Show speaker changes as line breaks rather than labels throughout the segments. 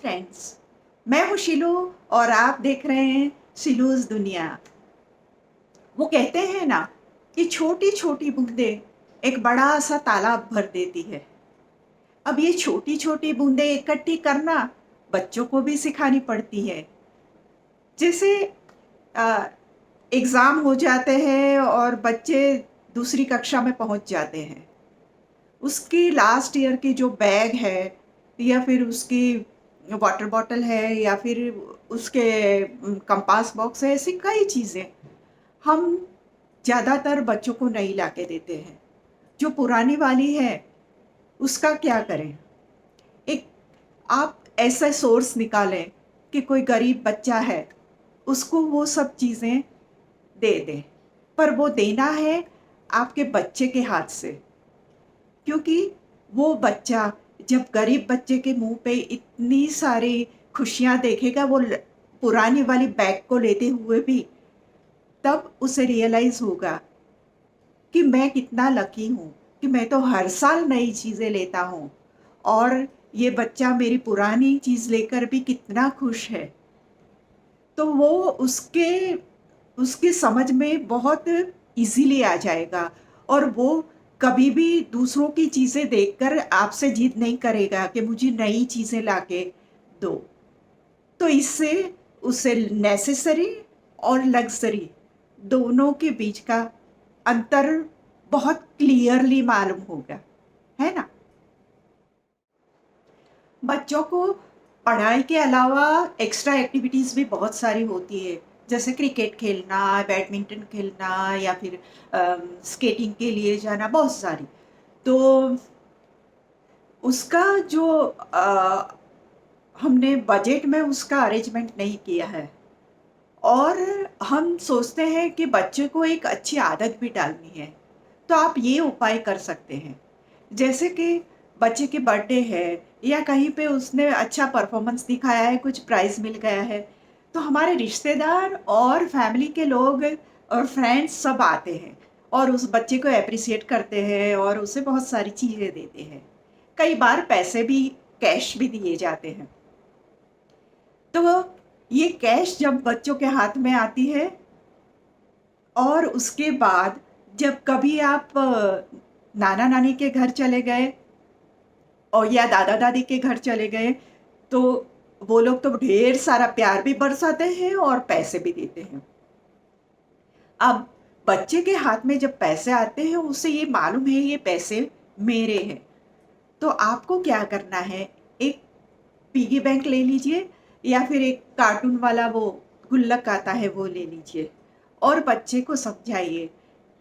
Friends, मैं हूँ शिलू और आप देख रहे हैं शिलूज़ दुनिया। वो कहते हैं ना कि छोटी-छोटी बूंदें एक बड़ा-सा तालाब भर देती है। अब ये छोटी-छोटी बूंदें इकट्ठी करना बच्चों को भी सिखानी पड़ती है। जैसे अ, एग्ज़ाम हो जाते हैं और बच्चे दूसरी कक्षा में पहुँच जाते हैं। उसकी लास्ट ईयर की जो बैग है या फिर उसकी वाटर बॉटल है या फिर उसके कंपास बॉक्स है, ऐसी कई चीज़ें हम ज़्यादातर बच्चों को नहीं लाके देते हैं। जो पुरानी वाली है उसका क्या करें? एक आप ऐसा सोर्स निकालें कि कोई गरीब बच्चा है, उसको वो सब चीज़ें दे दें। पर वो देना है आपके बच्चे के हाथ से। क्योंकि वो बच्चा जब गरीब बच्चे के मुँह पे इतनी सारी खुशियाँ देखेगा वो पुरानी वाली बैग को लेते हुए भी, तब उसे रियलाइज़ होगा कि मैं कितना लकी हूँ कि मैं तो हर साल नई चीज़ें लेता हूँ और ये बच्चा मेरी पुरानी चीज़ लेकर भी कितना खुश है। तो वो उसके उसकी समझ में बहुत ईज़िली आ जाएगा और वो कभी भी दूसरों की चीज़ें देखकर आपसे ज़िद नहीं करेगा कि मुझे नई चीज़ें लाके दो। तो इससे उसे नेसेसरी और लग्ज़री दोनों के बीच का अंतर बहुत क्लियरली मालूम होगा, है ना? बच्चों को पढ़ाई के अलावा एक्स्ट्रा एक्टिविटीज़ भी बहुत सारी होती है, जैसे क्रिकेट खेलना, बैडमिंटन खेलना या फिर स्केटिंग के लिए जाना, बहुत सारी। तो उसका जो हमने बजट में उसका अरेंजमेंट नहीं किया है और हम सोचते हैं कि बच्चे को एक अच्छी आदत भी डालनी है, तो आप ये उपाय कर सकते हैं। जैसे कि बच्चे की बर्थडे है या कहीं पे उसने अच्छा परफॉर्मेंस दिखाया है, कुछ प्राइज़ मिल गया है, तो हमारे रिश्तेदार और फैमिली के लोग और फ्रेंड्स सब आते हैं और उस बच्चे को एप्रिशिएट करते हैं और उसे बहुत सारी चीज़ें देते हैं। कई बार पैसे भी कैश भी दिए जाते हैं। तो ये कैश जब बच्चों के हाथ में आती है और उसके बाद जब कभी आप नाना-नानी के घर चले गए और या दादा-दादी के घर चले गए, तो वो लोग तो ढेर सारा प्यार भी बरसाते हैं और पैसे भी देते हैं। अब बच्चे के हाथ में जब पैसे आते हैं, उसे ये मालूम है ये पैसे मेरे हैं, तो आपको क्या करना है, एक पिगी बैंक ले लीजिए या फिर एक कार्टून वाला वो गुल्लक आता है वो ले लीजिए और बच्चे को समझाइए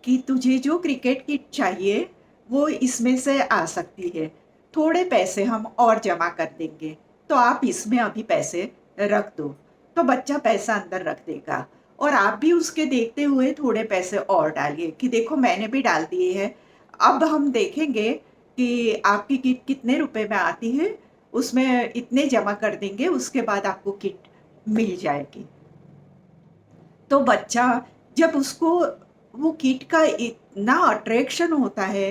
कि तुझे जो क्रिकेट किट चाहिए वो इसमें से आ सकती है। थोड़े पैसे हम और जमा कर देंगे, तो आप इसमें अभी पैसे रख दो। तो बच्चा पैसा अंदर रख देगा और आप भी उसके देखते हुए थोड़े पैसे और डालिए कि देखो मैंने भी डाल दिए हैं। अब हम देखेंगे कि आपकी किट कितने रुपए में आती है, उसमें इतने जमा कर देंगे, उसके बाद आपको किट मिल जाएगी। तो बच्चा जब उसको वो किट का इतना अट्रैक्शन होता है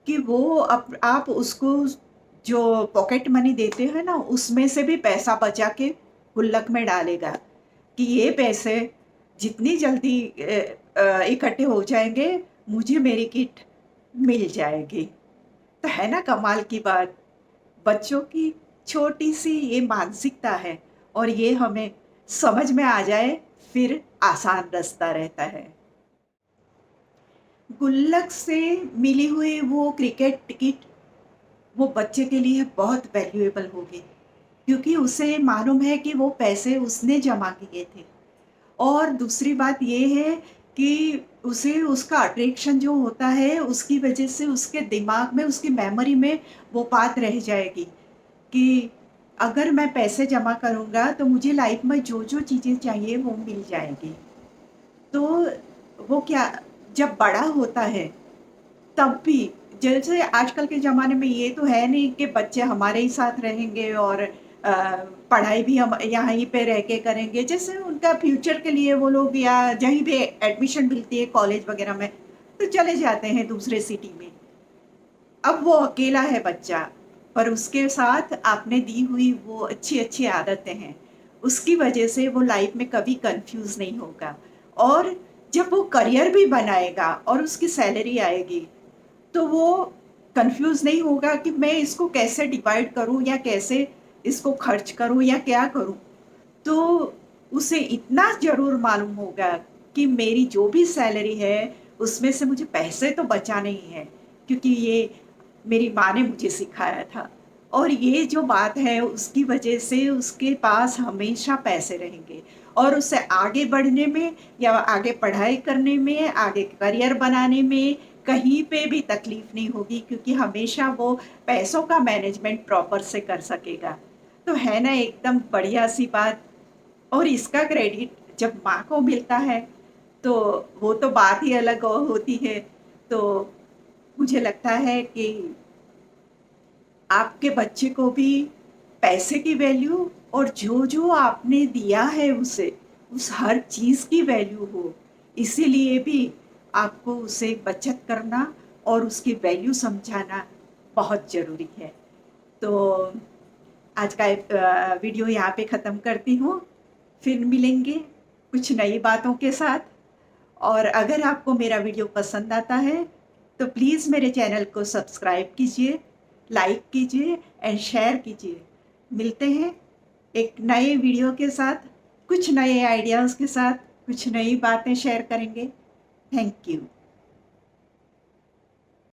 कि वो आप उसको जो पॉकेट मनी देते हैं ना, उसमें से भी पैसा बचा के गुल्लक में डालेगा कि ये पैसे जितनी जल्दी इकट्ठे हो जाएँगे, मुझे मेरी किट मिल जाएगी। तो है ना कमाल की बात? बच्चों की छोटी-सी ये मानसिकता है और ये हमें समझ में आ जाए, फिर आसान रास्ता रहता है। गुल्लक से मिली हुई वो क्रिकेट टिकट, वो बच्चे के लिए बहुत वैल्यूएबल होगी, क्योंकि उसे मालूम है कि वो पैसे उसने जमा किए थे। और दूसरी बात ये है कि उसे उसका अट्रैक्शन जो होता है, उसकी वजह से उसके दिमाग में, उसकी मेमोरी में वो बात रह जाएगी कि अगर मैं पैसे जमा करूँगा तो मुझे लाइफ में जो-जो चीज़ें चाहिए वो मिल जाएँगी। तो वो क्या जब बड़ा होता है तब भी जैसे आजकल के ज़माने में ये तो है नहीं कि बच्चे हमारे ही साथ रहेंगे और पढ़ाई भी हम यहीं पे रह के करेंगे। जैसे उनका फ्यूचर के लिए वो लोग या जहीं भी एडमिशन मिलती है कॉलेज वगैरह में, तो चले जाते हैं दूसरे सिटी में। अब वो अकेला है बच्चा, पर उसके साथ आपने दी हुई वो अच्छी-अच्छी आदतें हैं, उसकी वजह से वो लाइफ में कभी कन्फ्यूज़ नहीं होगा। और जब वो करियर भी बनाएगा और उसकी सैलरी आएगी, तो वो कन्फ्यूज़ नहीं होगा कि मैं इसको कैसे डिवाइड करूँ या कैसे इसको खर्च करूँ या क्या करूँ। तो उसे इतना ज़रूर मालूम होगा कि मेरी जो भी सैलरी है, उसमें से मुझे पैसे तो बचाने ही हैं, क्योंकि ये मेरी माँ ने मुझे सिखाया था। और ये जो बात है, उसकी वजह से उसके पास हमेशा पैसे रहेंगे और उसे आगे बढ़ने में या आगे पढ़ाई करने में, आगे करियर बनाने में कहीं पे भी तकलीफ़ नहीं होगी, क्योंकि हमेशा वो पैसों का मैनेजमेंट प्रॉपर से कर सकेगा। तो है ना एकदम बढ़िया-सी बात। और इसका क्रेडिट जब माँ को मिलता है, तो वो तो बात ही अलग होती है। तो मुझे लगता है कि आपके बच्चे को भी पैसे की वैल्यू और जो-जो आपने दिया है उसे, उस हर चीज़ की वैल्यू हो। इसीलिए भी आपको उसे बचत करना और उसकी वैल्यू समझाना बहुत ज़रूरी है। तो आज का वीडियो यहाँ पे ख़त्म करती हूँ। फिर मिलेंगे कुछ नई बातों के साथ। और अगर आपको मेरा वीडियो पसंद आता है, तो प्लीज़ मेरे चैनल को सब्सक्राइब कीजिए, लाइक कीजिए एंड शेयर कीजिए। मिलते हैं एक नए वीडियो के साथ, कुछ नए आइडियाज़ के साथ, कुछ नई बातें शेयर करेंगे। Thank you.